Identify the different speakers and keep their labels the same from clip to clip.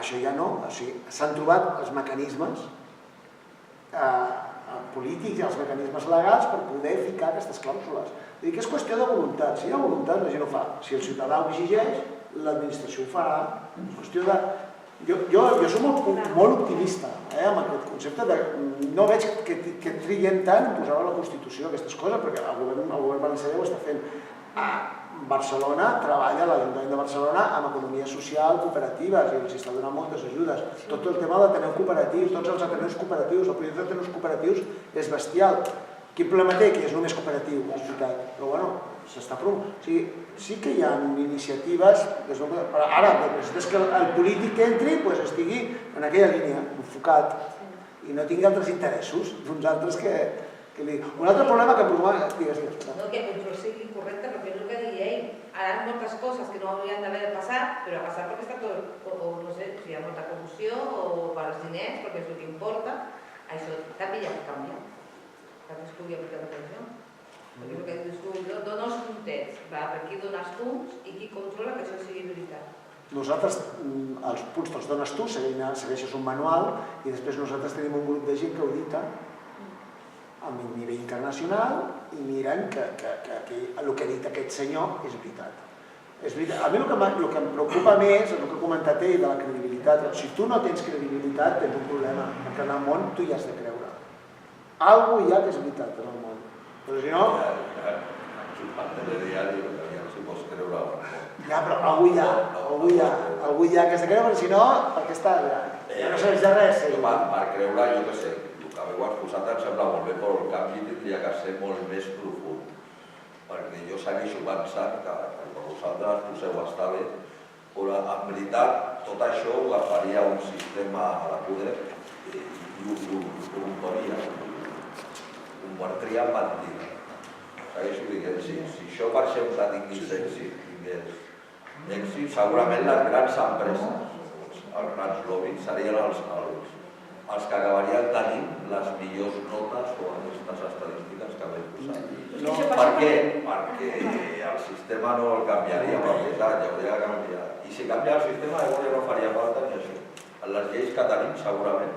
Speaker 1: això ja no, o sigui, s'han trobat els mecanismes polítics i els mecanismes legals per poder ficar aquestes clàusules. Vull dir que és qüestió de voluntat. Si hi ha voluntat, la gent ho fa. Si el ciutadà ho exigeix, l'administració ho farà. És qüestió de... Jo soc molt optimista amb aquest concepte de... No veig que triguem tant en posar a la Constitució aquestes coses, perquè el govern valencià ho està fent. A Barcelona treballa, l'Ajuntament de Barcelona, amb economia social, cooperatives, i els està donant moltes ajudes. Tot el tema d'Ateneus cooperatius, tots els Ateneus cooperatius, el projecte d'Ateneus cooperatius és bestial. Quin problema té que és només cooperatiu, és veritat, però bueno, s'està promovent. O sigui, sí que hi ha iniciatives, però ara és que el polític que entri estigui en aquella línia, enfocat, i no tingui altres interessos d'uns altres que... Un altre problema que promovem...
Speaker 2: No, que el control sigui correcte, perquè és el que deia ell. Ara hi ha moltes coses que no haurien d'haver passat, però ha passat perquè està tot... O no sé, si hi ha molta corrupció o per als diners, perquè és el que importa. Això també hi ha que canviar. Que es pugui aplicar tot això. Perquè és el que dius tu, dona els puntets, per qui dona els punts i qui controla que això sigui veritat.
Speaker 1: Nosaltres, els punts te'ls dones tu, segueixes un manual i després nosaltres tenim un grup de gent que audita a nivell internacional i miren que el que ha dit aquest senyor és veritat. A mi el que em preocupa més és el que ha comentat ell de la credibilitat. Si tu no tens credibilitat, tens un problema, perquè en el món tu hi has de creure. Algú hi ha que és veritat en el món. Però si no...
Speaker 3: En telediari, ja no s'hi pots creure.
Speaker 1: Ja, però algú hi ha que has de creure, perquè si no, perquè està allà. Ja no sabeix de res.
Speaker 3: Per creure, jo què sé, que ho has posat em sembla molt bé, però el canvi tindria que ser molt més profund. Perquè jo segueixo pensant que quan vosaltres poseu està bé, però en veritat tot això ho agafaria un sistema de poder i ho convertiria en mentida. Segueixo dient, si això per exemple tingués èxit, segurament les grans empreses, els grans lobbies, serien els que acabarien tenint les millors notes o aquestes estadístiques que vam posar. Per què? Perquè el sistema no el canviaria per veritat, ja hauria de canviar. I si canvia el sistema, llavors ja no faria falta ni això. En les lleis que tenim, segurament,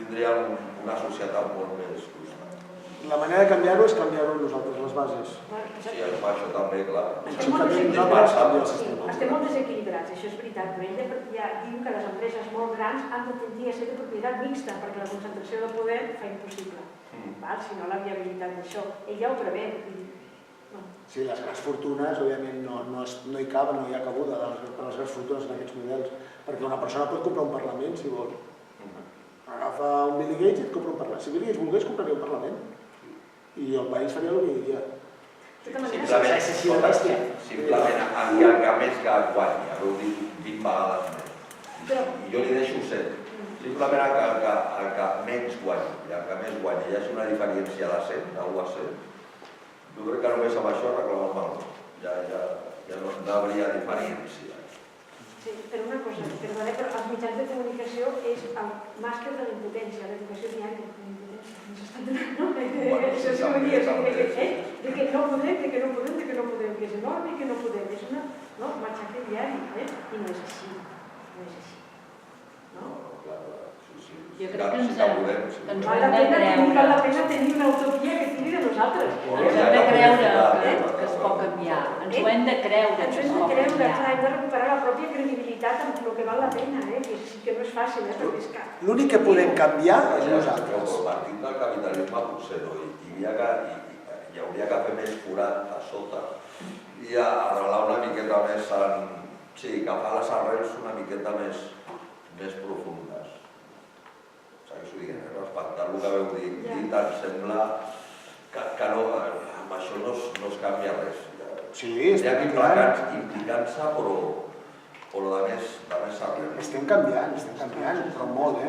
Speaker 3: tindríem una societat molt més justa.
Speaker 1: La manera de canviar-ho és canviar-ho nosaltres, les bases.
Speaker 3: Sí, això també, clar.
Speaker 4: Estem molt desequilibrats, això és veritat, però ell ja diu que les empreses molt grans han de tendir a ser de propietat mixta, perquè la concentració de poder fa impossible. Si no, la viabilitat d'això. Ell ja ho preveu.
Speaker 1: Sí, les grans fortunes, òbviament, no hi caben, no hi ha cabuda per les grans fortunes en aquests models, perquè una persona pot comprar un Parlament, si vol. Agafa un Bill Gates i et compra un Parlament. Si Bill Gates volgués, compraria un Parlament. I el país faria el que diria.
Speaker 3: Simplement, el que més que guanya, ho dic 20 vegades més. I jo li deixo 100. Simplement el que menys guanya i el que més guanya, hi hagi una diferència de 100, de 1 a 100. Jo crec que només amb això arreglam el mal. Ja no hauria diferència.
Speaker 4: Sí, però una cosa, perdona, però els mitjans de comunicació és el màster de la impotència, l'educació diària de la impotència. Ens estan donant, no? Això sí que dius, de que no podem, que és enorme, que no podem. És una matxaca diària, i no és així. No és així. No?
Speaker 5: Jo crec que ens ho hem
Speaker 4: Val la pena tenir una utopia que tingui de nosaltres.
Speaker 5: Ens hem de creure que es pot canviar. Ens ho hem de creure que es pot canviar.
Speaker 4: Hem de recuperar la pròpia credibilitat amb el que val la pena, que no és fàcil, perquè és car.
Speaker 1: L'únic que podem canviar és nosaltres.
Speaker 3: Partint del capitalisme potser no, hi hauria que fer més forat a sota i arrelar una miqueta més en... Sí, agafar les arrels una miqueta més profundes. Segueixo dient, respectar el que veu dir, em sembla que no, amb això no es canvia res.
Speaker 1: Sí,
Speaker 3: hi ha implicant-se, però de més arrel.
Speaker 1: Estem canviant, però molt,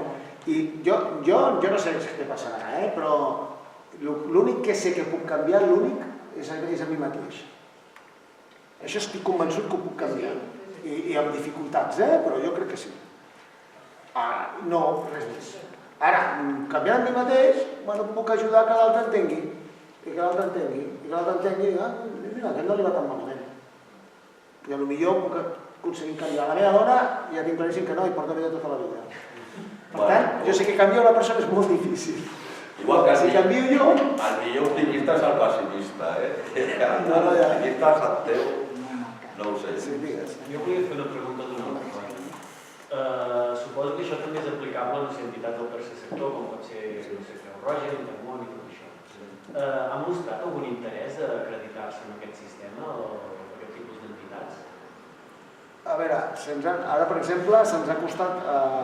Speaker 1: I jo no sé què passarà, però l'únic que sé que puc canviar, l'únic, és a mi mateix. Això estic convençut que ho puc canviar. I amb dificultats, però jo crec que sí. No, res més. Ara, canviant mi mateix, puc ajudar que l'altre entengui. I que l'altre entengui. I que l'altre entengui, mira, aquest no li va tan malament. I potser puc aconseguim canviar. La meva dona ja tinc claríssim que no, i porta vida tota la vida. Per tant, jo sé que canviar una persona és molt difícil.
Speaker 3: Igual que
Speaker 1: si canvio jo...
Speaker 3: El millor optimista és el pessimista, El optimista és el teu, no ho sé.
Speaker 6: Jo volia fer una pregunta d'una altra cosa. Suposo que això també és aplicable a les entitats del tercer sector, com pot ser, no sé, Creu Roja, Intermón i tot això. Ha mostrat algun interès a acreditar-se en aquest sistema o aquest tipus d'entitats?
Speaker 1: A veure, ara per exemple se'ns ha costat...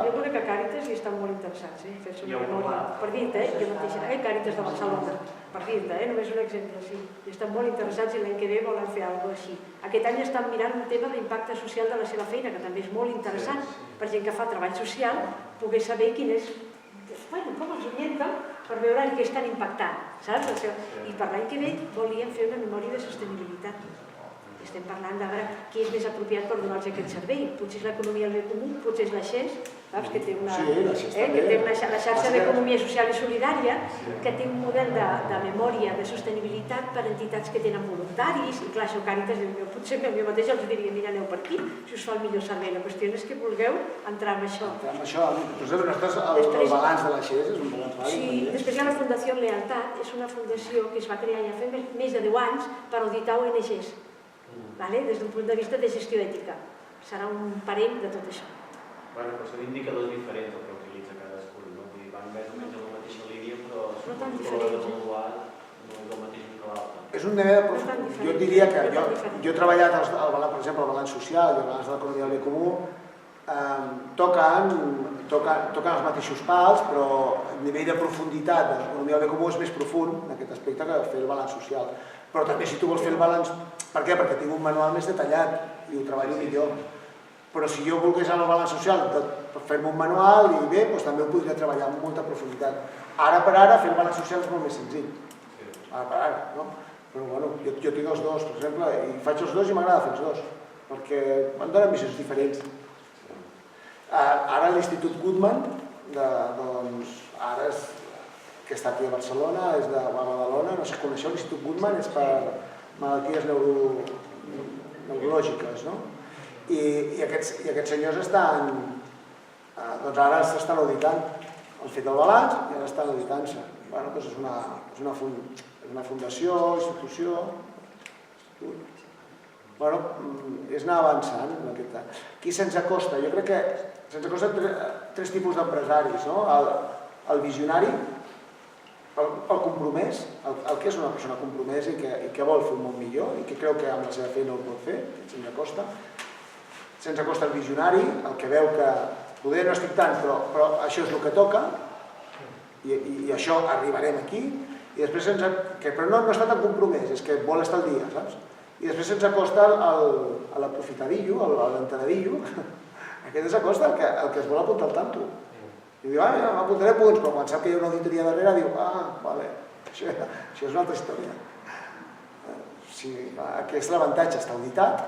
Speaker 4: Jo crec que Càritas hi estan molt interessats, fer-se una memòria. Per dir-te, jo mateixa, Càritas de Barcelona, per dir-te, només un exemple, sí. I estan molt interessats i l'any que ve volen fer alguna cosa així. Aquest any estan mirant un tema d'impacte social de la seva feina, que també és molt interessant, per gent que fa treball social, poder saber quin és... com els orienten per veure en què estan impactant, saps? I per l'any que ve volien fer una memòria de sostenibilitat. Estem parlant de veure qui és més apropiat per donar-los aquest servei. Potser és l'economia del bé comú, potser és la XES, saps? Que té una la xarxa d'economia social i solidària, que té un model de memòria de sostenibilitat per a entitats que tenen voluntaris, i clar, això Càritas, potser jo mateix els diria, mira, aneu per aquí, si us fa el millor servei. La qüestió és que vulgueu entrar en això.
Speaker 1: El balanç de la XES és un balanç vàlid.
Speaker 4: Sí, després hi ha la Fundació Lealtat, és una fundació que es va crear ja fa més de 10 anys per auditar ONGs. Des d'un punt de vista de gestió ètica. Serà un parell de tot això.
Speaker 6: Però són indicadors diferents el que utilitza cadascun, no? Vull dir, van més o menys a la mateixa línia, però
Speaker 4: no tan diferents.
Speaker 6: No és el mateix que l'altre.
Speaker 1: És un tema, jo diria que jo he treballat, per exemple, el balanç social i el balanç de l'economia del bé comú, toquen els mateixos pals, però el nivell de profunditat de l'economia del bé comú és més profund en aquest aspecte que fer el balanç social. Però també si tu vols fer el balanç... Per què? Perquè tinc un manual més detallat i ho treballo millor. Però si jo volgués anar al balanç social fer-me un manual i bé, també ho podria treballar amb molta profunditat. Ara per ara fer el balanç social és molt més senzill. Ara per ara, no? Però bueno, jo tinc els dos, per exemple, i faig els dos i m'agrada fer els dos, perquè em donen visions diferents. Ara l'Institut Guttmann, doncs, ara és que està aquí a Barcelona, és de Badalona, no sé si coneixeu l'Institut Guttmann, és per malalties neurològiques, no? I aquests senyors estan, doncs ara s'estan auditant, han fet el balanç i ara estan auditant-se. Bueno, doncs és una fundació, institució, bueno, és anar avançant en aquest... Aquí se'ns acosta, jo crec que se'ns acosta tres tipus d'empresaris, no? El visionari, el compromès, el que és una persona compromesa i que vol fer un món millor i que creu que amb la seva feina ho pot fer, se'ns acosta. Se'ns acosta el visionari, el que veu que poder no estic tant, però això és el que toca i això arribarem aquí. I després però no està tan compromès, és que vol estar al dia, saps? I després se'ns acosta l'aprofitadillo, l'entrenadillo, aquest s'acosta el que es vol apuntar al tanto. I diu, m'apuntaré punts, però quan sap que hi ha una auditoria darrere diu, vale, això és una altra història. Aquest és l'avantatge, està auditat,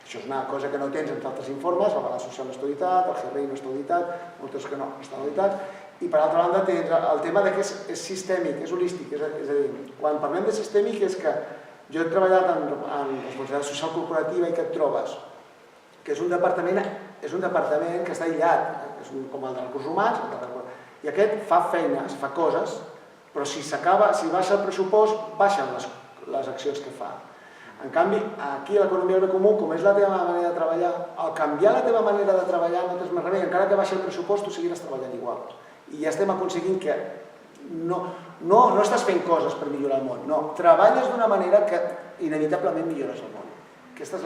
Speaker 1: això és una cosa que no tens en altres informes, el balanç social no està auditat, el GRI no està auditat, moltes que no estan auditats, i per altra banda tens el tema que és sistèmic, és holístic, és a dir, quan parlem de sistèmic és que jo he treballat en responsabilitat social corporativa i que et trobes que és un departament que està aïllat, és com el de recursos humans, i aquest fa feines, fa coses, però si baixa el pressupost, baixen les accions que fa. En canvi, aquí a l'economia del bé comú, com és la teva manera de treballar, al canviar la teva manera de treballar no tens més remei, encara que baixi el pressupost, tu seguiràs treballant igual. I ja estem aconseguint que no estàs fent coses per millorar el món, no, treballes d'una manera que inevitablement millores el món. Aquesta és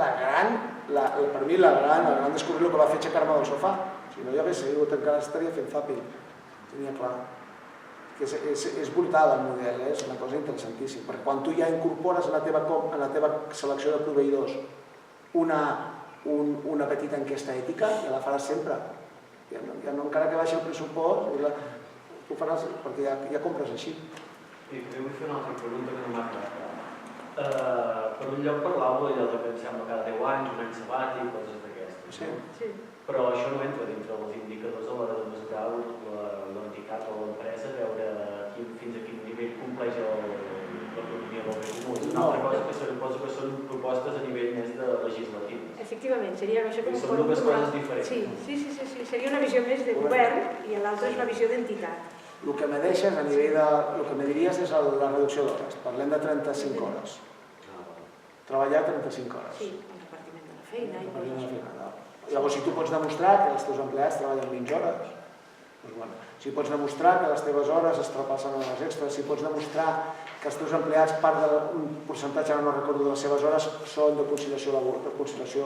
Speaker 1: per mi, la gran descobrir que va fer aixecar-me del sofà. Si no hi hagués sigut, encara estaria fent zapping. Tenia clar. És brutal el model, és una cosa interessantíssima, perquè quan tu ja incorpores en la teva selecció de proveïdors una petita enquesta ètica, ja la faràs sempre. Encara que baixi el pressupost, tu faràs perquè ja compres així.
Speaker 6: I vull fer una altra pregunta que no m'ha quedat. Per un lloc parlàveu allò que em sembla cada 10 anys, un any sabàtic, coses d'aquestes. Però això no entra dintre dels indicadors a l'hora de mesurar l'entitat o l'empresa, veure fins a quin nivell compleix l'economia del bé comú. Una altra cosa que suposo que són propostes a nivell més de legislatiu.
Speaker 4: Efectivament, seria això com...
Speaker 6: Són dues coses diferents.
Speaker 4: Sí, seria una visió més de govern i l'altra és una visió d'entitat.
Speaker 1: El que me deixes a nivell de... El que me diries és la reducció d'hores. Parlem de 35 hores. Treballar 35 hores.
Speaker 4: Sí, el repartiment de la feina i coses.
Speaker 1: Llavors, si tu pots demostrar que els teus empleats treballen 20 hores, doncs bueno, si pots demostrar que les teves hores es trapassen a les extres, si pots demostrar que els teus empleats, part d'un percentatge, no recordo, de les seves hores són de conciliació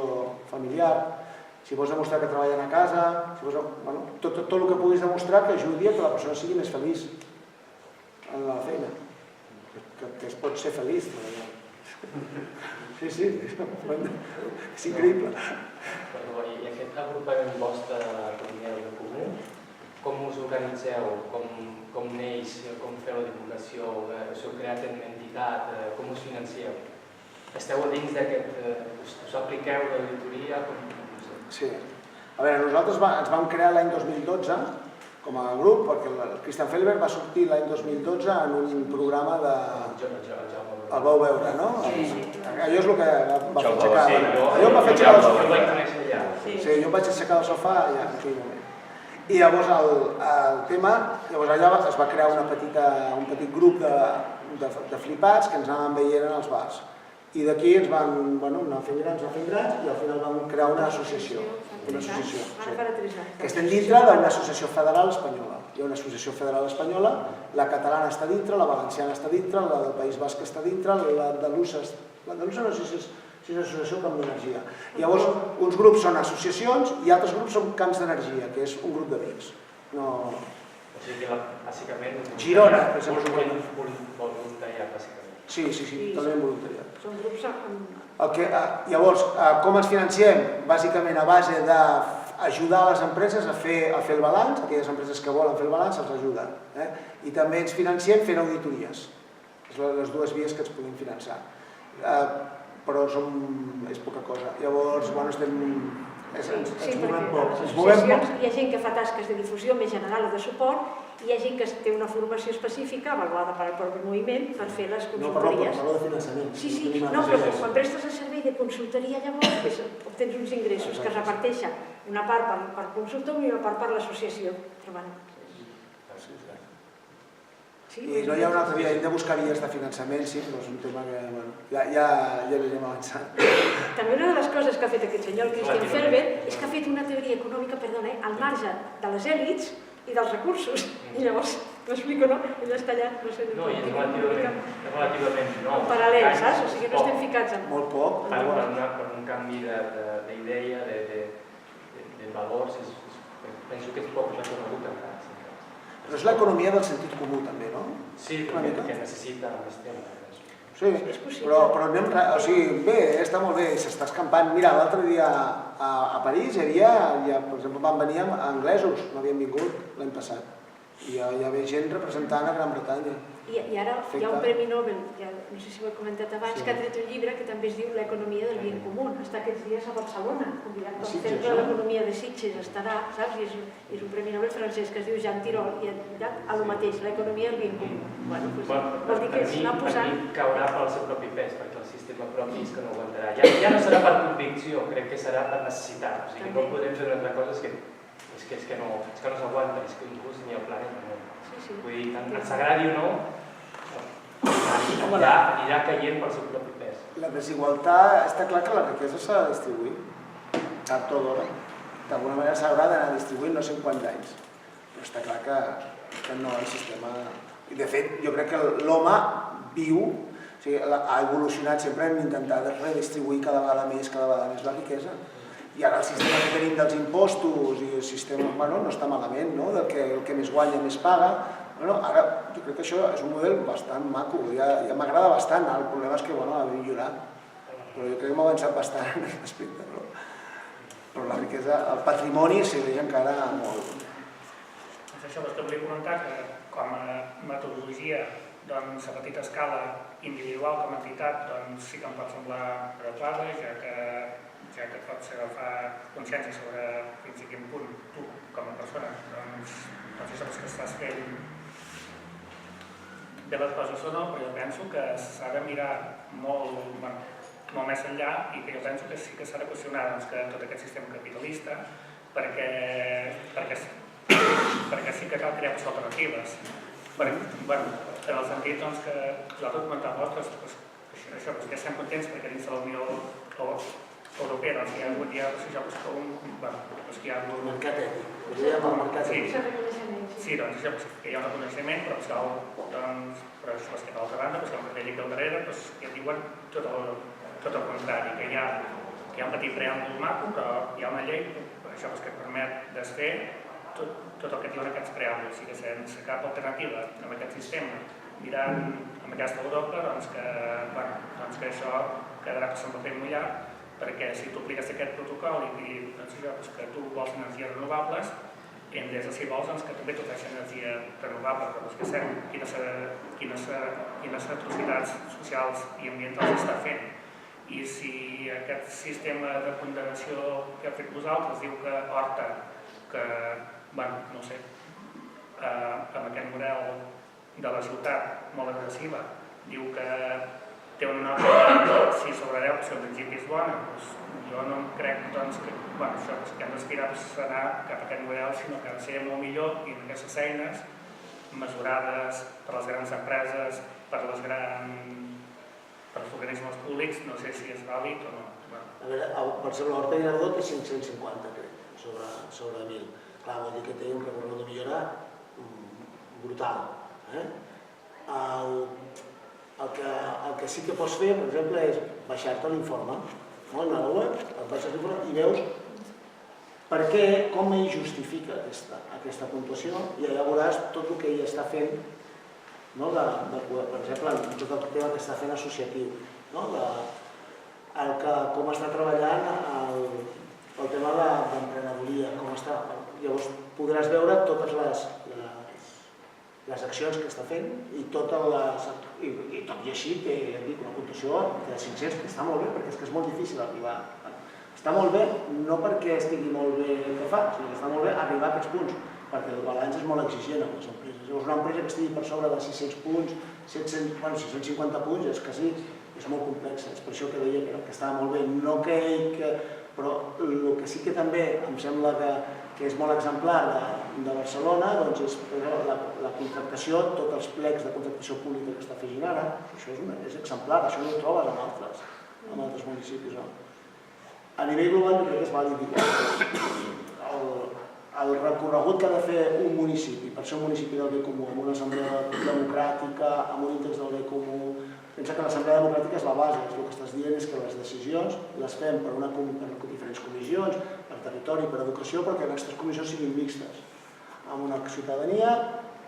Speaker 1: familiar, si pots demostrar que treballen a casa, tot el que puguis demostrar que ajudi a que la persona sigui més feliç en la feina, que es pot ser feliç treballant. Sí, és increïble.
Speaker 7: I aquest agrupament vostre d'economia del comú, com us organitzeu, com neix, com feu la divulgació, us heu creat en entitat, com us financeu? Esteu a dins d'aquest, us apliqueu l'auditoria?
Speaker 1: Sí. A veure, nosaltres ens vam crear l'any 2012 com a grup, perquè el Christian Felber va sortir l'any 2012 en un programa de... El vau veure, no? Allò és el que va fer aixecar... Allò em va fer aixecar del sofà. Sí, jo em vaig aixecar del sofà allà, en aquell moment. I llavors el tema... Llavors allà es va crear un petit grup de flipats que ens anaven veient en els bars. I d'aquí ens van anar fent grans i al final vam crear una associació. Que estem dintre d'una associació federal espanyola. Hi ha una associació federal espanyola, la catalana està dintre, la valenciana està dintre, la del País Basc està dintre, l'andalusa no sé si és associació com d'energia. Llavors, uns grups són associacions i altres grups són camps d'energia, que és un grup d'amics. O
Speaker 7: sigui que, bàsicament...
Speaker 1: Girona, per exemple.
Speaker 7: Voluntariat, bàsicament.
Speaker 1: Sí, totalment voluntariat.
Speaker 4: Són grups amb...
Speaker 1: Llavors, com ens financiem? Bàsicament a base d'ajudar les empreses a fer el balanç, aquelles empreses que volen fer el balanç se'ls ajuda. I també ens financiem fent auditories. És les dues vies que ens podem finançar. Però és poca cosa. Llavors, ens movem poc.
Speaker 4: Hi ha gent que fa tasques de difusió més general o de suport i hi ha gent que té una formació específica avaluada per al propi moviment per fer les consultories.
Speaker 1: No, parlo de finançament.
Speaker 4: Sí, però quan prestes el servei de consultoria llavors obtens uns ingressos que es reparteixen una part per consultor i una part per l'associació.
Speaker 1: I no hi ha una altra via, hem de buscar vies de finançament, sí, però és un tema que ja anirem avançant.
Speaker 4: També una de les coses que ha fet aquest senyor, el Christian Felber, és que ha fet una teoria econòmica, al marge de les èlits i dels recursos. I llavors, m'explico, no? Ell està allà, no sé...
Speaker 7: No, i és relativament nou.
Speaker 4: Paral·lel, saps? O sigui, no estem ficats en...
Speaker 1: Molt poc.
Speaker 7: Per un canvi d'idea, de valors, penso que és poc reconegut encara.
Speaker 1: Però és l'economia del sentit comú, també, no?
Speaker 7: Sí, que necessita més temps.
Speaker 1: Sí, però anem... O sigui, bé, està molt bé, s'està escampant. Mira, l'altre dia a París hi havia, per exemple, van venir anglesos, no havien vingut l'any passat. I hi havia gent representant a Gran Bretanya.
Speaker 4: I ara hi ha un premi Nobel, no sé si ho he comentat abans, que ha tret un llibre que també es diu L'economia del bien comú. Està aquests dies a Barcelona, convidat pel Centre de l'Economia de Sitges, estarà, saps? I és un premi Nobel francès que es diu Jean Tirole i ha dit a lo mateix, l'economia del bien comú. Vol dir que s'anà posant...
Speaker 7: Per mi caurà pel seu propi pes, perquè el sistema propi és que no aguantarà. Ja no serà per convicció, crec que serà per necessitat. O sigui, no podem fer una altra cosa, és que no s'aguanta, és que inclús ni el planeta no. Vull dir, ens agradi o no, anirà caient pel seu propi pes.
Speaker 1: La desigualtat, està clar que la riquesa s'ha de distribuir, tard o d'hora. D'alguna manera s'haurà d'anar distribuint, no sé en quants anys. Però està clar que no el sistema... I de fet, jo crec que l'home viu, o sigui, ha evolucionat sempre en intentar redistribuir cada vegada més la riquesa. I ara el sistema que tenim dels impostos i el sistema, no està malament, no? El que més guanya més paga. Ara jo crec que això és un model bastant maco, ja m'agrada bastant, el problema és que ha de millorar. Però jo crec que hem avançat bastant en aquest aspecte. Però la riquesa, el patrimoni segueix encara molt.
Speaker 8: Això vostè volia comentar que com a metodologia a petita escala individual com a entitat sí que em pot semblar adequada, ja que ja que pots agafar consciència sobre fins a quin punt tu, com a persona, doncs això és que estàs fent bé les coses o no, però jo penso que s'ha de mirar molt més enllà i que jo penso que sí que s'ha de qüestionar que tot aquest sistema capitalista perquè sí que cal crear alternatives. En el sentit que nosaltres comentàvem, això, que estem contents perquè dins de la Unió Europea hi ha hagut un
Speaker 1: mercat ètic, ho dèiem el mercat ètic.
Speaker 8: Sí, doncs això, que hi ha un reconeixement, però això és que d'altra banda, hi ha un cartell aquí al darrere que diuen tot el contrari, que hi ha un petit preàmbul maco, però hi ha una llei que permet desfer tot el que diuen aquests preàmbuls, i que sense cap alternativa amb aquest sistema, mirant amb aquesta Europa, que això quedarà per sempre fent mullat, perquè si tu apliques aquest protocol i que tu vols energies renovables, Endesa, si vols, que també tota aquesta energia renovable, però que sabem quines atrocitats socials i ambientals està fent. I si aquest sistema de ponderació que ha fet vosaltres diu que Horta, que, no sé, amb aquest model de la ciutat molt agressiva, diu que té una nota 6 sobre 10, si el principi és bona, jo no crec que hem d'aspirar a anar cap a aquest model, sinó que ha de ser molt millor i amb aquestes eines mesurades per les grans empreses, per els organismes públics, no sé si és vàlid o no.
Speaker 1: A veure, per exemple, l'Horta Guinardó té 550, crec, sobre 1.000. Clar, vol dir que té un recorregut de millora brutal. El que sí que pots fer, per exemple, és baixar-te l'informe. A la web, et baixes l'informe i veus per què, com ell justifica aquesta puntuació, i allà veuràs tot el que ell està fent, per exemple, tot el tema que està fent associatiu, com està treballant el tema d'emprenedoria, com està. Llavors podràs veure totes les accions que està fent i tot i així té una puntuació de 500, que està molt bé, perquè és que és molt difícil arribar. Està molt bé, no perquè estigui molt bé el que fa, sinó que està molt bé arribar a aquests punts, perquè el balanç és molt exigent amb les empreses. Llavors una empresa que estigui per sobre de 600 punts, 650 punts, és que sí, és molt complex. És per això que deia que estava molt bé, no que ell... Però el que sí que també em sembla que és molt exemplar de Barcelona és la contractació, tots els plecs de contractació pública que està fent ara. Això és exemplar, això no ho trobes en altres municipis. A nivell global jo crec que és vàlid dir el recorregut que ha de fer un municipi per ser un municipi del bé comú, amb una assemblea democràtica, amb un índex del bé comú. Pensa que l'assemblea democràtica és la base, el que estàs dient és que les decisions les fem per diferents comissions, per territori, per educació, però que aquestes comissions siguin mixtes, amb una ciutadania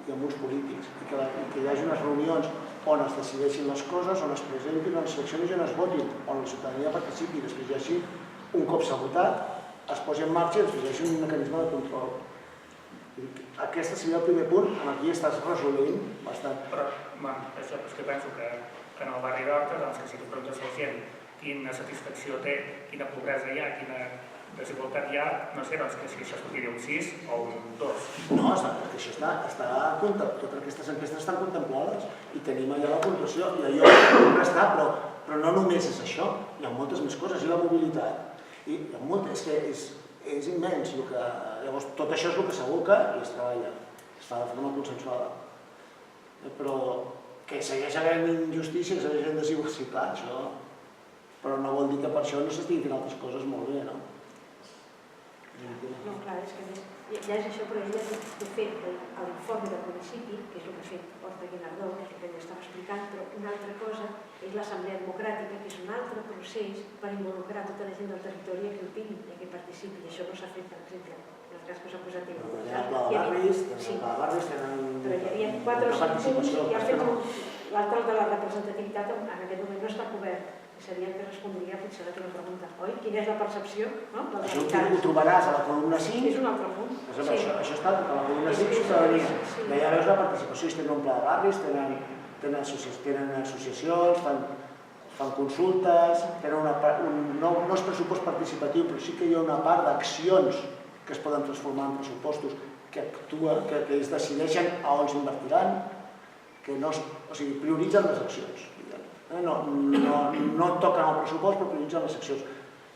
Speaker 1: i amb uns polítics, i que hi hagi unes reunions on es decideixin les coses, on es presentin, on es seleccionin i on es votin, on la ciutadania participi, i després hi hagi, un cop s'ha votat, es posi en marxa i després hi hagi un mecanisme de control. Aquest seria el primer punt, aquí estàs resolent bastant.
Speaker 8: Però, això és que penso que en el barri d'Horta, que si tu preguntes a la gent quina satisfacció té, quina pobresa hi ha, quina desigualtat hi ha, no sé, que si això sortiria un 6 o un 2.
Speaker 1: No, perquè això totes aquestes enquestes estan contemplades i tenim allà la puntuació, i allò està, però no només és això, hi ha moltes més coses, i la mobilitat. I és que és immens. Llavors, tot això és el que s'aboca i es treballa, es fa de forma consensuada. Però que segueix havent injustícia, que segueix havent desigualtat, clar, això... Però no vol dir que per això no s'estiguin fent altres coses molt bé, no?
Speaker 4: No, clar, és que ja és això, però ella ha fet l'informe del municipi, que és el que ha fet Horta Guinardó, que és el que ella estava explicant, però una altra cosa és l'assemblea democràtica, que és un altre procés per involucrar tota la gent del territori a que opini i a que participi, i això no s'ha fet, per exemple, en el cas que s'ha posat en
Speaker 1: Però hi ha el pla de barris, tenen...
Speaker 4: Però hi havia 4 o 5 punts i ha fet l'altre de la representativitat, en aquest moment no està cobert. Seria el que respondria potser a la teva pregunta, oi? Quina és la percepció?
Speaker 1: Això ho trobaràs a la columna 5.
Speaker 4: És un altre punt.
Speaker 1: Això està a la columna 5, ciutadania. Allà veus la participació, tenen un pla de barris, tenen associacions, fan consultes, no és pressupost participatiu, però sí que hi ha una part d'accions que es poden transformar en pressupostos, que ells decideixen a on s'invertiran, o sigui, prioritzen les accions. No toquen el pressupost, però prioritzen les accions.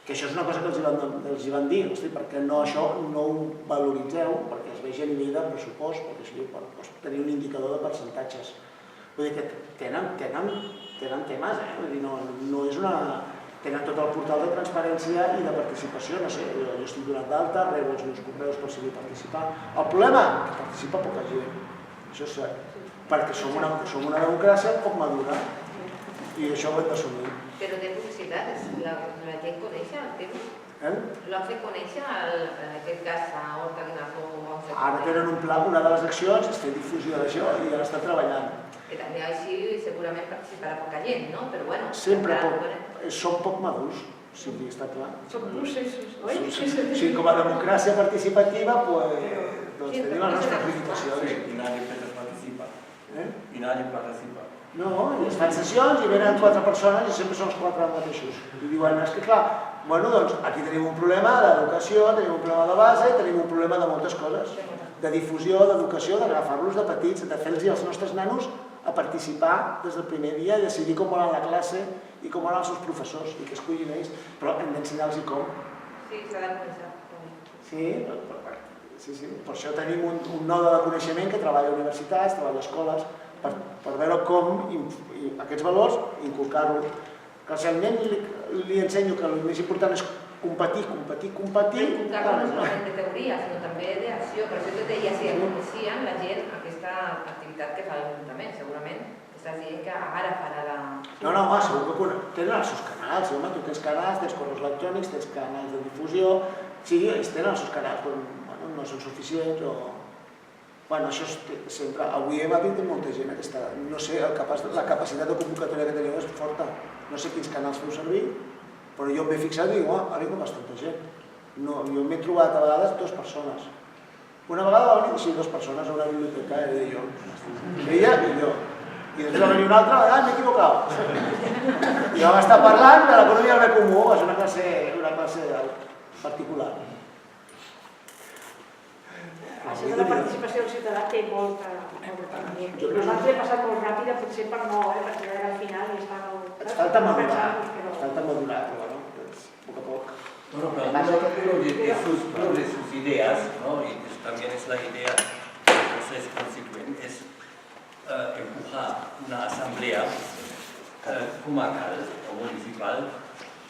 Speaker 1: Que això és una cosa que els hi van dir, per què això no ho valoritzeu, perquè es vegi a nivell de pressupost, perquè així pots tenir un indicador de percentatges. Vull dir que tenen temes, vull dir, no és una... Tenen tot el portal de transparència i de participació, no sé, jo estic donat d'alta, rebo els meus correus per si vull participar. El problema és que participa poca gent, això és cert, perquè som una democràcia poc madura i això ho hem d'assumir.
Speaker 2: Però té publicitat, la gent coneix el tema? L'ha fet conèixer, en aquest cas, a Horta Guinardó?
Speaker 1: Ara tenen un pla, una de les accions és fer difusió d'això i ara està treballant.
Speaker 2: Que també així segurament participarà poca gent, no? Però bueno...
Speaker 1: Sempre som poc madurs, sí, està clar.
Speaker 4: Som processos, oi?
Speaker 1: Sí, com a democràcia participativa, doncs tenim les nostres limitacions.
Speaker 3: I nadie participa. I nadie participa.
Speaker 1: No, i es fan sessions i venen 4 persones i sempre són els 4 mateixos. I diuen, és que clar, bueno, doncs aquí tenim un problema d'educació, tenim un problema de base, tenim un problema de moltes coses. De difusió, d'educació, d'agafar-los de petits, de fer-los als nostres nanos a participar des del primer dia i decidir com volen la classe i com volen els seus professors i que escollin ells, però hem d'ensenyar-los com.
Speaker 2: Sí, s'ha de començar.
Speaker 1: Sí, per això tenim un node de coneixement que treballa a universitats, treballa a escoles, per veure com aquests valors inculcar-los. Que si al nen li ensenyo que el més important és competir.
Speaker 2: Inculcar-lo no solament de teoria, sinó també d'acció. Per això tot deia, si coneixien la gent aquesta activitat que fa l'Ajuntament, segurament estàs dient que ara farà la...
Speaker 1: No, segur que tenen els seus canals, home, tu tens canals, tens correus electrònics, tens canals de difusió, sí, ells tenen els seus canals, però no són suficients o... Bueno, això sempre... Avui hem hagut molta gent aquesta... No sé, la capacitat de convocatòria que teniu és forta. No sé quins canals feu servir, però jo m'he fixat i dic, ha vingut bastanta gent. Jo m'he trobat a vegades 2 persones. Una vegada va venir 2 persones a una biblioteca, era jo. Ella i jo. I després va venir una altra vegada, m'he equivocat. I vam estar parlant de l'economia del bé comú, és una classe particular.
Speaker 4: Això de la participació del ciutadà té molta també. Nosaltres he passat molt ràpida, potser per no, perquè al final hi està molt...
Speaker 1: Et falta madurar, però bueno, poc a poc.
Speaker 3: Bueno, pero uno de sus ideas, ¿no? Y también es la idea del proceso constituyente, es empujar una asamblea comarcal o municipal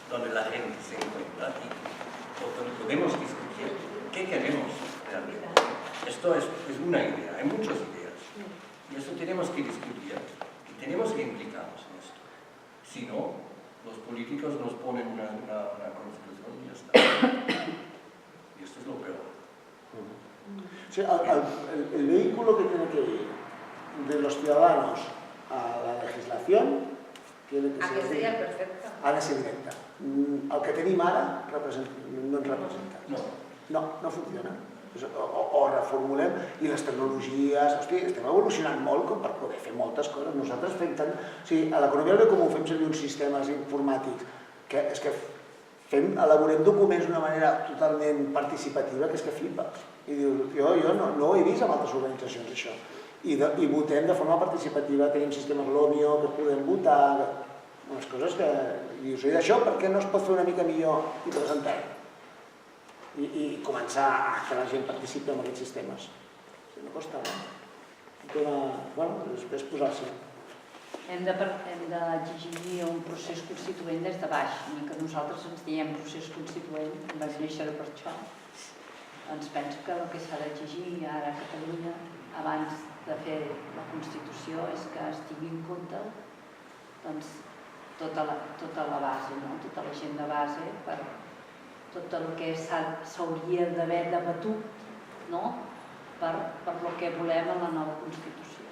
Speaker 3: donde la gente se encuentra y donde podemos discutir qué queremos realmente. Esto es una idea, hay muchas ideas y eso tenemos que discutir y tenemos que implicarnos en esto. Si no, los políticos nos ponen una constitución y ya está. Y esto es lo peor.
Speaker 1: Sí, el vehículo que tiene que ir de los ciudadanos a la legislación tiene que ser...
Speaker 2: seria perfecta.
Speaker 1: Ha de ser directa. El que tenim ara no ens representa. No funciona. O reformulem, i les tecnologies, hosti, estem evolucionant molt com per poder fer moltes coses. Nosaltres fem tant... O sigui, a l'economia del bé comú fem servir uns sistemes informàtics que és que elaborem documents d'una manera totalment participativa que és que flipes. I dius, jo no ho he vist en altres organitzacions, això. I votem de forma participativa, tenim sistemes Lomio que podem votar, unes coses que dius, i d'això per què no es pot fer una mica millor i presentar-ho? I començar a que la gent participi en aquests sistemes. No costa res. Bueno, és posar-se.
Speaker 5: Hem d'exigir un procés constituent des de baix, ni que nosaltres ens diem procés constituent, em vaig néixer per això. Doncs penso que el que s'ha d'exigir ara a Catalunya, abans de fer la Constitució, és que es tingui en compte tota la base, tota la gent de base, per tot el que s'hauria d'haver debatut per el que volem en la nova Constitució.